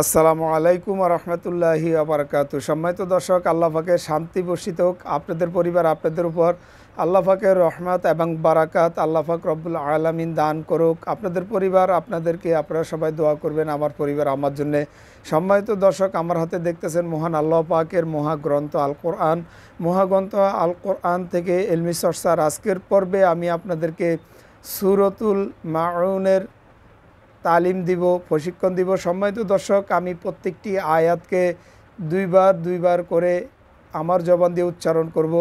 আসসালামু আলাইকুম রহমতুল্লাহি আবরকাতু। সম্মানিত দর্শক, আল্লাহ পাকের শান্তি বর্ষিত হোক আপনাদের পরিবার, আপনাদের উপর। আল্লাহ পাকের রহমত এবং বারাকাত আল্লাহ পাক রব্বুল আলামিন দান করুক আপনাদের পরিবার, আপনাদেরকে। আপনারা সবাই দোয়া করবেন আমার পরিবার, আমার জন্যে। সম্মানিত দর্শক, আমার হাতে দেখতেছেন মহান আল্লাহ পাকের মহাগ্রন্থ আল কোরআন। মহাগ্রন্থ আল কোরআন থেকে ইলমি চর্চার আজকের পর্বে আমি আপনাদেরকে সূরাতুল মাউনের তালিম দিব, প্রশিক্ষণ দিব। সম্মানিত দর্শক, আমি প্রত্যেকটি আয়াতকে দুইবার করে আমার জবান দিয়ে উচ্চারণ করব।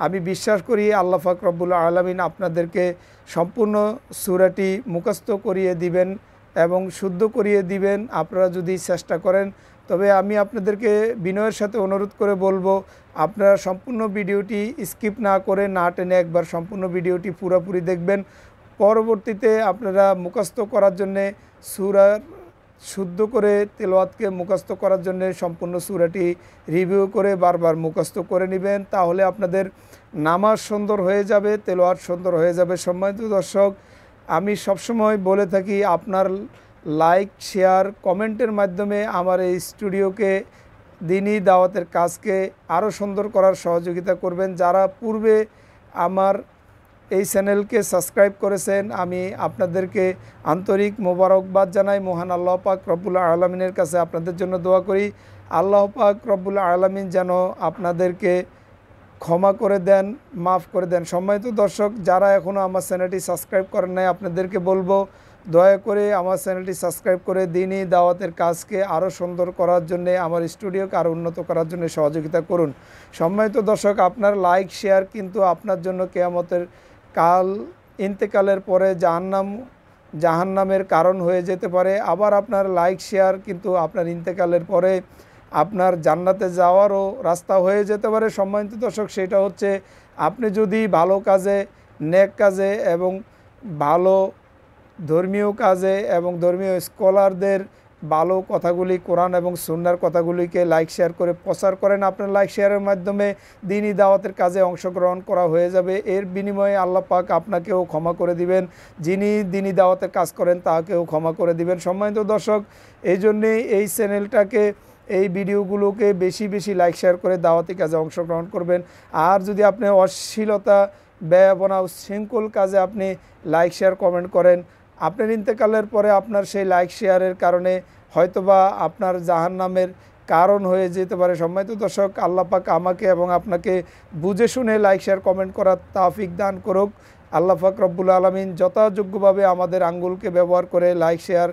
আমি বিশ্বাস করি আল্লাহ পাক রব্বুল আলামিন আপনাদেরকে সম্পূর্ণ সূরাটি মুখস্থ করিয়ে দিবেন এবং শুদ্ধ করিয়ে দিবেন আপনারা যদি চেষ্টা করেন। তবে আমি আপনাদেরকে বিনয়ের সাথে অনুরোধ করে বলবো, আপনারা সম্পূর্ণ ভিডিওটি স্কিপ না করে, না টেনে একবার সম্পূর্ণ ভিডিওটি পুরোপুরি দেখবেন। পরবর্তীতে আপনারা মুখস্থ করার জন্যে সূরার শুদ্ধ করে তেলাওয়াতকে মুখস্থ করার জন্য সম্পূর্ণ সূরাটি রিভিউ করে বারবার মুখস্থ করে নেবেন। তাহলে আপনাদের নামাজ সুন্দর হয়ে যাবে, তেলাওয়াত সুন্দর হয়ে যাবে। সম্মানিত দর্শক, আমি সবসময় বলে থাকি আপনার লাইক, শেয়ার, কমেন্টের মাধ্যমে আমার এই স্টুডিওকে, দ্বীনি দাওয়াতের কাজকে আরও সুন্দর করার সহযোগিতা করবেন। যারা পূর্বে আমার এই চ্যানেলকে সাবস্ক্রাইব করেছেন, আমি আপনাদেরকে আন্তরিক মোবারকবাদ জানাই। মহান আল্লাহ পাক রব্বুল আলামিনের কাছে আপনাদের জন্য দোয়া করি। আল্লাহ পাক রব্বুল আলামিন যেন আপনাদেরকে ক্ষমা করে দেন, মাফ করে দেন। সম্মানিত দর্শক, যারা এখনও আমার চ্যানেলটি সাবস্ক্রাইব করেন নাই, আপনাদেরকে বলবো দয়া করে আমার চ্যানেলটি সাবস্ক্রাইব করে দ্বীনি দাওয়াতের কাজকে আরও সুন্দর করার জন্য, আমার স্টুডিওকে আরও উন্নত করার জন্য সহযোগিতা করুন। সম্মানিত দর্শক, আপনার লাইক, শেয়ার কিন্তু আপনার জন্য কিয়ামতের কাল ইন্তেকালের পরে জাহান্নামের কারণ হয়ে যেতে পারে। আবার আপনার লাইক, শেয়ার কিন্তু আপনার ইন্তেকালের পরে আপনার জান্নাতে যাওয়ারও রাস্তা হয়ে যেতে পারে। সম্মানিত দর্শক, সেটা হচ্ছে আপনি যদি ভালো কাজে, নেক কাজে এবং ভালো ধর্মীয় কাজে এবং ধর্মীয় স্কলারদের ভালো কথাগুলি, কোরআন এবং সুন্নাহর কথাগুলিকে লাইক শেয়ার করে প্রচার করেন, আপনার লাইক শেয়ারের মাধ্যমে দ্বীনি দাওয়াতের কাজে অংশগ্রহণ করা হয়ে যাবে। এর বিনিময়ে আল্লাহ পাক আপনাকেও ক্ষমা করে দিবেন, যিনি দ্বীনি দাওয়াতের কাজ করেন তাকেও ক্ষমা করে দিবেন। সম্মানিত দর্শক, এই জন্যেই এই চ্যানেলটাকে, এই ভিডিওগুলোকে বেশি বেশি লাইক শেয়ার করে দাওয়াতি কাজে অংশগ্রহণ করবেন। আর যদি আপনি অশ্লীলতা, ব্যয়াপনা, উচ্ছৃঙ্খল কাজে আপনি লাইক শেয়ার কমেন্ট করেন, আপনার ইন্তেকালের পরে আপনার সেই লাইক শেয়ারের কারণে হয়তোবা আপনার জাহান্নামের কারণ হয়ে যেতে পারে। সম্মানিত দর্শক, আল্লাহ পাক আমাকে এবং আপনাকে বুঝে শুনে লাইক শেয়ার কমেন্ট করার তৌফিক দান করুক। আল্লাহ পাক রব্বুল আলামিন যথাযোগ্যভাবে আমাদের আঙ্গুলকে ব্যবহার করে লাইক শেয়ার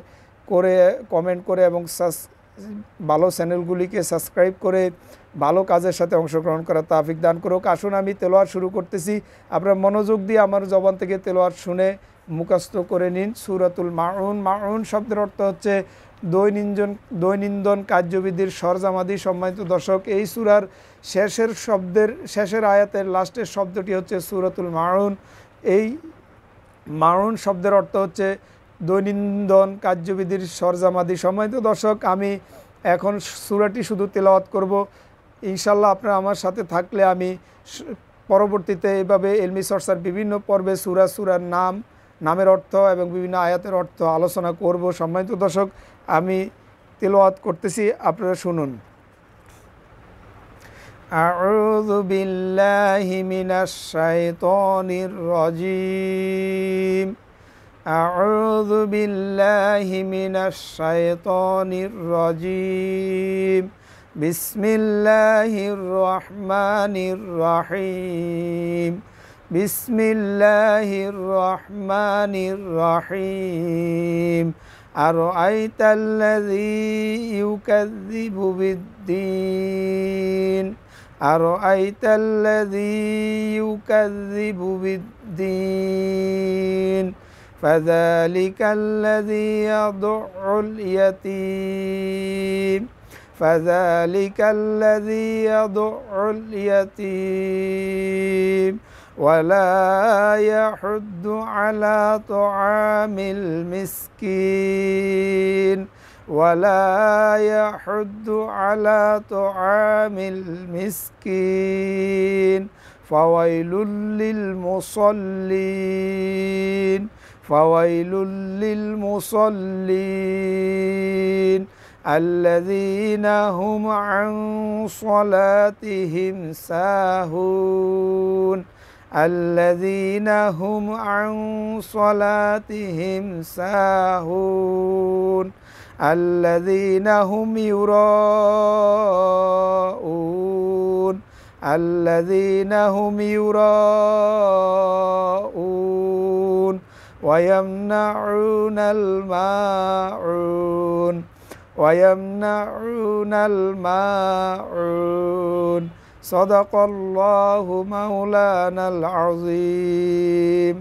করে, কমেন্ট করে এবং ভালো চ্যানেলগুলিকে সাবস্ক্রাইব করে ভালো কাজের সাথে অংশগ্রহণ করার তৌফিক দান করুক। আসুন আমি তেলাওয়াত শুরু করতেছি। আপনারা মনোযোগ দিয়ে আমার জবান থেকে তেলাওয়াত শুনে মুখস্থ করে নিন। সূরাতুল মাউন। মাউন শব্দের অর্থ হচ্ছে দৈনন্দিন কার্যবিধির সরজামাদি। সম্মানিত দর্শক, এই সূরার শেষের আয়াতের লাস্টের শব্দটি হচ্ছে সূরাতুল মাউন। এই মাউন শব্দের অর্থ হচ্ছে দৈনন্দিন কার্যবিধির সরজামাদি। সম্মানিত দর্শক, আমি এখন সূরাটি শুধু তেলাওয়াত করব। ইনশাল্লাহ আপনারা আমার সাথে থাকলে আমি পরবর্তীতে এভাবে ইলমি চর্চার বিভিন্ন পর্বে সূরার নামের অর্থ এবং বিভিন্ন আয়াতের অর্থ আলোচনা করব। সম্মানিত দর্শক, আমি তেলাওয়াত করতেছি, আপনারা শুনুন। আউযু বিল্লাহি মিনাশ শাইতানির রাজীম। আউযু বিল্লাহি মিনাশ শাইতানির রাজীম। বিসমিল্লাহির রহমানির রহিম। বিসমিল্লাহির রহমানির রহিম। আরাআইতাল্লাযী ইউকাযযিবু বিদ্দীন। আরাআইতাল্লাযী ইউকাযযিবু বিদ্দীন। ফাযালিকাল্লাযী ইয়াদুউল ইয়াতীম। ফাযালিকাল্লাযী ইয়াদুউল ইয়াতীম ওয়ালা ইয়াহুদ্দু আলা তুআমিল মিসকিন। ওয়ালা ইয়াহুদ্দু আলা তুআমিল মিসকিন। ফাওয়াইলুল লিল মুসাল্লিন। ফাওয়াইলুল লিল মুসাল্লিন আল্লাযীনা হুম আন সালাতিহিম সাহুন আল্লাযীনা হুম আন সালাতিহিম সাহুন আল্লাযীনা হুম ইউরাউন আল্লাযীনা হুম ইউরাউন ওয়া ইয়ামনাউনাল মাউন ওয়ায়ামনাউনাল মাউন সাদাকাল্লাহু মাওলানাল আযীম।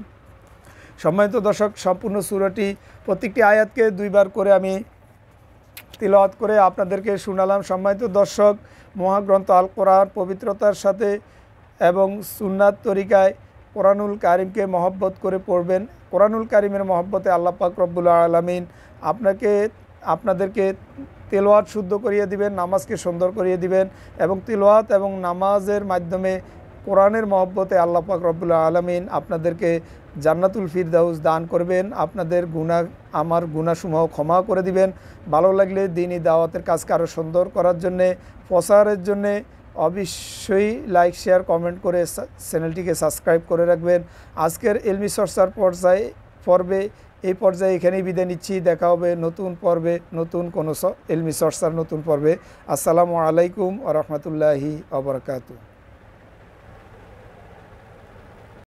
সম্মানিত দর্শক, সম্পূর্ণ সূরাটি প্রত্যেকটি আয়াতকে দুইবার করে আমি তিলাওয়াত করে আপনাদেরকে শোনালাম। সম্মানিত দর্শক, মহাগ্রন্থ আল কোরআন পবিত্রতার সাথে এবং সুন্নাত তরিকায় কোরআনুল কারিমকে মহব্বত করে পড়বেন। কোরআনুল কারিমের মহব্বতে আল্লাহ পাক রব্বুল আলামিন আপনাদেরকে তেলাওয়াত শুদ্ধ করিয়ে দিবেন, নামাজকে সুন্দর করিয়ে দিবেন এবং তেলাওয়াত এবং নামাজের মাধ্যমে কোরআনের মহব্বতে আল্লাহ পাক রব্বুল আলামিন আপনাদেরকে জান্নাতুল ফিরদাউস দান করবেন। আপনাদের আমার গুনাহসমূহ ক্ষমা করে দিবেন। ভালো লাগলে দ্বীনি দাওয়াতের কাজকে আরও সুন্দর করার জন্যে, প্রচারের জন্যে অবশ্যই লাইক, শেয়ার, কমেন্ট করে চ্যানেলটিকে সাবস্ক্রাইব করে রাখবেন। আজকের ইলমি চর্চার পর্বে এই পর্যায়ে এখানেই বিদায় নিচ্ছি। দেখা হবে নতুন পর্বে, নতুন কোনো ইলমি চর্চার নতুন পর্বে। আসসালামু আলাইকুম ওয়া রাহমাতুল্লাহি ওয়া বারাকাতুহু।